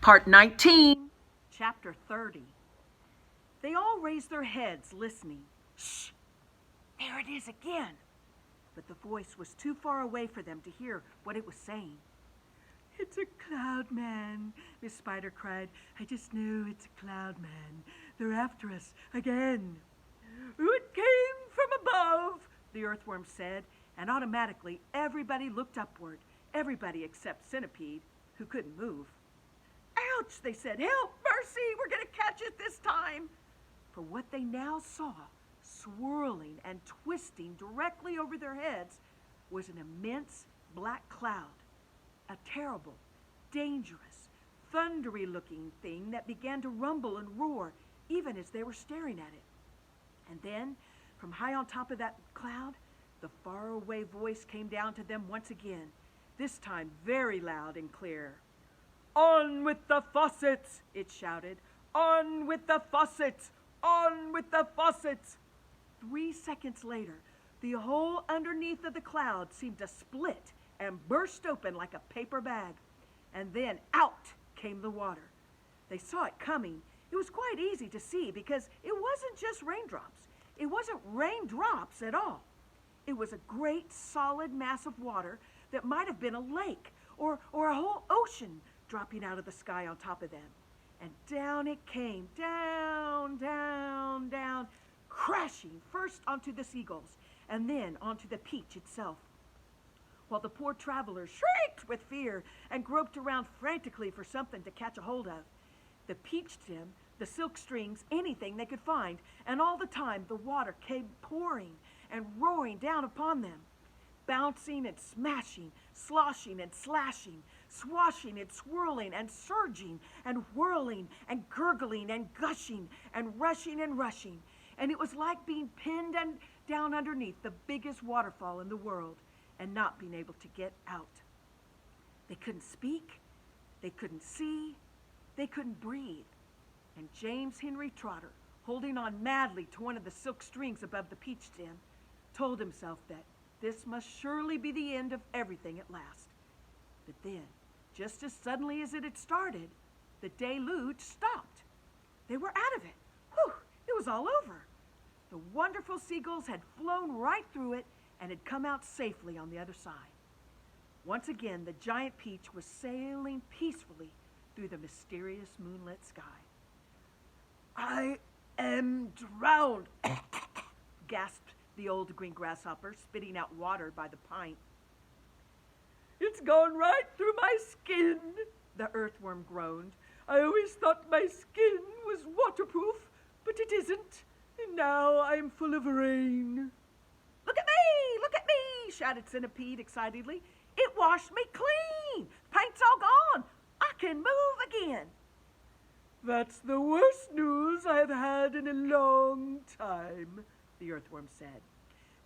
Part 19. Chapter 30. They all raised their heads, listening. Shh! There it is again! But the voice was too far away for them to hear what it was saying. "It's a cloud man," Miss Spider cried. "I just knew it's a cloud man. They're after us again." "It came from above," the earthworm said, and automatically everybody looked upward, everybody except Centipede, who couldn't move. "Ouch," they said. "Help, mercy, we're going to catch it this time." For what they now saw, swirling and twisting directly over their heads, was an immense black cloud, a terrible, dangerous, thundery-looking thing that began to rumble and roar even as they were staring at it. And then, from high on top of that cloud, the faraway voice came down to them once again, this time very loud and clear. "On with the faucets," it shouted. "On with the faucets! On with the faucets!" 3 seconds later, the hole underneath of the cloud seemed to split and burst open like a paper bag. And then out came the water. They saw it coming. It was quite easy to see because it wasn't just raindrops. It wasn't raindrops at all. It was a great solid mass of water that might have been a lake or a whole ocean dropping out of the sky on top of them. And down it came, down, down, down, crashing first onto the seagulls and then onto the peach itself. While the poor travelers shrieked with fear and groped around frantically for something to catch a hold of. The peach stem, the silk strings, anything they could find, and all the time the water came pouring and roaring down upon them, bouncing and smashing, sloshing and slashing, swashing and swirling and surging and whirling and gurgling and gushing and rushing and rushing. And it was like being pinned and down underneath the biggest waterfall in the world and not being able to get out. They couldn't speak, they couldn't see, they couldn't breathe. And James Henry Trotter, holding on madly to one of the silk strings above the peach stem, told himself that this must surely be the end of everything at last. But then, just as suddenly as it had started, the deluge stopped. They were out of it. Whew! It was all over. The wonderful seagulls had flown right through it and had come out safely on the other side. Once again, the giant peach was sailing peacefully through the mysterious moonlit sky. "I am drowned," gasped the old green grasshopper, spitting out water by the pint. "It's gone right through my skin," the earthworm groaned. "I always thought my skin was waterproof, but it isn't, and now I am full of rain." "Look at me! Look at me!" shouted Centipede excitedly. "It washed me clean! Paint's all gone! I can move again!" "That's the worst news I have had in a long time," the earthworm said.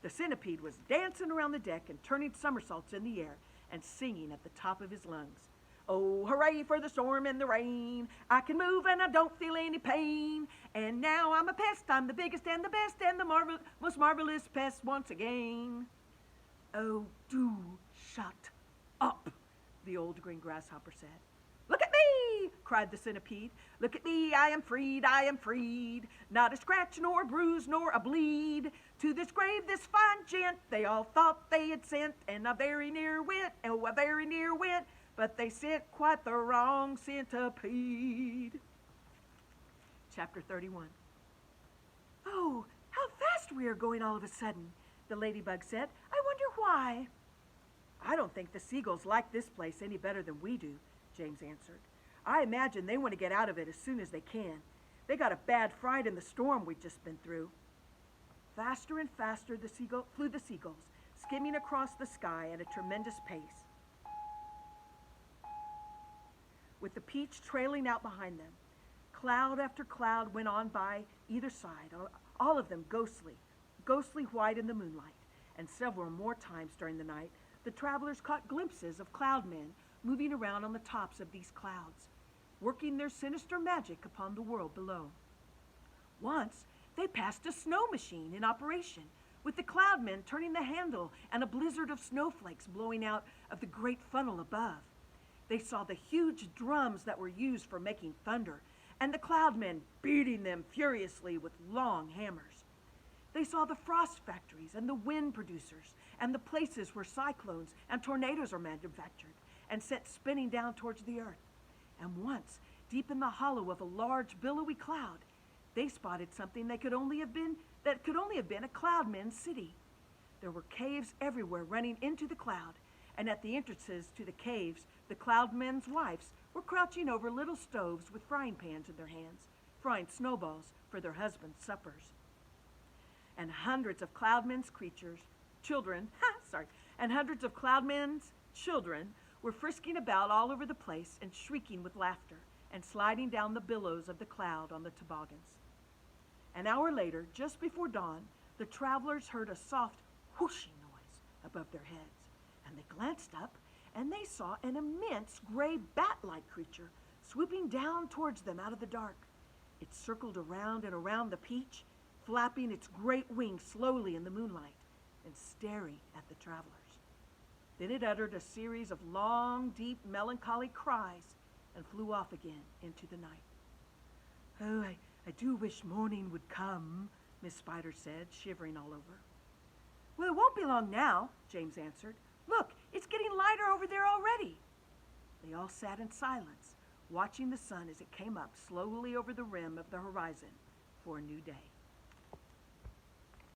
The centipede was dancing around the deck and turning somersaults in the air and singing at the top of his lungs. "Oh, hooray for the storm and the rain! I can move and I don't feel any pain. And now I'm a pest, I'm the biggest and the best and the most marvelous pest once again." "Oh, do shut up," the old green grasshopper said. "Look at me!" cried the centipede. "Look at me, I am freed, I am freed. Not a scratch, nor a bruise, nor a bleed. To this grave, this fine gent, they all thought they had sent, and I very near went, oh, I very near went, but they sent quite the wrong centipede." Chapter 31. "Oh, how fast we are going all of a sudden," the ladybug said. "I wonder why." "I don't think the seagulls like this place any better than we do," James answered. "I imagine they want to get out of it as soon as they can. They got a bad fright in the storm we've just been through." Faster and faster flew the seagulls, skimming across the sky at a tremendous pace, with the peach trailing out behind them. Cloud after cloud went on by either side, all of them ghostly white in the moonlight, and several more times during the night the travelers caught glimpses of cloudmen moving around on the tops of these clouds, working their sinister magic upon the world below. Once they passed a snow machine in operation, with the cloudmen turning the handle and a blizzard of snowflakes blowing out of the great funnel above. They saw the huge drums that were used for making thunder, and the cloud men beating them furiously with long hammers. They saw the frost factories and the wind producers and the places where cyclones and tornadoes are manufactured and sent spinning down towards the earth. And once, deep in the hollow of a large billowy cloud, they spotted something that could only have been a cloudman's city. There were caves everywhere running into the cloud, and at the entrances to the caves, the cloudmen's wives were crouching over little stoves with frying pans in their hands, frying snowballs for their husbands' suppers. And hundreds of cloudmen's children were frisking about all over the place and shrieking with laughter and sliding down the billows of the cloud on the toboggans. An hour later, just before dawn, the travelers heard a soft whooshing noise above their heads, and they glanced up and they saw an immense gray bat-like creature swooping down towards them out of the dark. It circled around and around the peach, flapping its great wings slowly in the moonlight and staring at the travelers. Then it uttered a series of long, deep, melancholy cries and flew off again into the night. "Oh, I do wish morning would come," Miss Spider said, shivering all over. "Well, it won't be long now," James answered. "Look, it's getting lighter over there already." They all sat in silence, watching the sun as it came up slowly over the rim of the horizon for a new day.